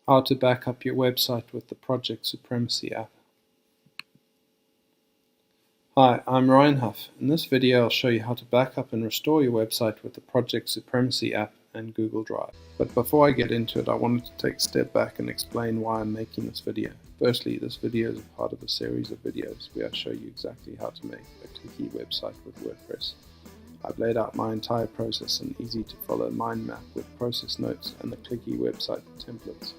How to back up your website with the Project Supremacy app. Hi, I'm Ryan Huff. In this video I'll show you how to back up and restore your website with the Project Supremacy app and Google Drive. But before I get into it, I wanted to take a step back and explain why I'm making this video. Firstly, this video is a part of a series of videos where I show you exactly how to make a Clicky website with Wordpress. I've laid out my entire process in easy to follow mind map with process notes and the Clicky website templates.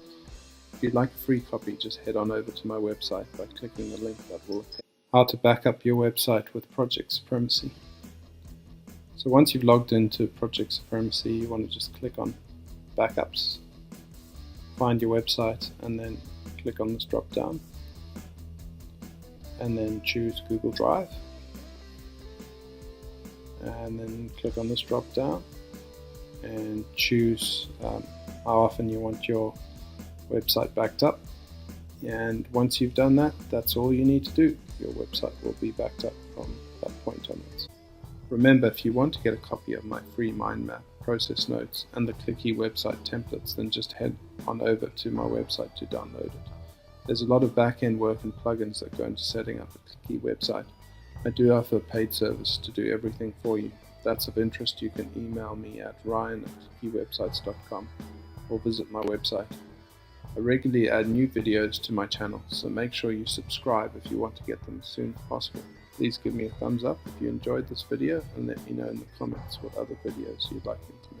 If you'd like a free copy, just head on over to my website by clicking the link that will appear. How to back up your website with Project Supremacy. So once you've logged into Project Supremacy, you want to just click on Backups, find your website, and then click on this drop down, and then choose Google Drive, and then click on this drop down and choose how often you want your website backed up. And once you've done that, that's all you need to do. Your website will be backed up from that point onwards. Remember, if you want to get a copy of my free mind map, process notes, and the Clicky website templates, then just head on over to my website to download it. There's a lot of back-end work and plugins that go into setting up a Clicky website. I do offer a paid service to do everything for you. If that's of interest, you can email me at ryan@clickywebsites.com or visit my website. I regularly add new videos to my channel, so make sure you subscribe if you want to get them as soon as possible. Please give me a thumbs up if you enjoyed this video and let me know in the comments what other videos you'd like me to make.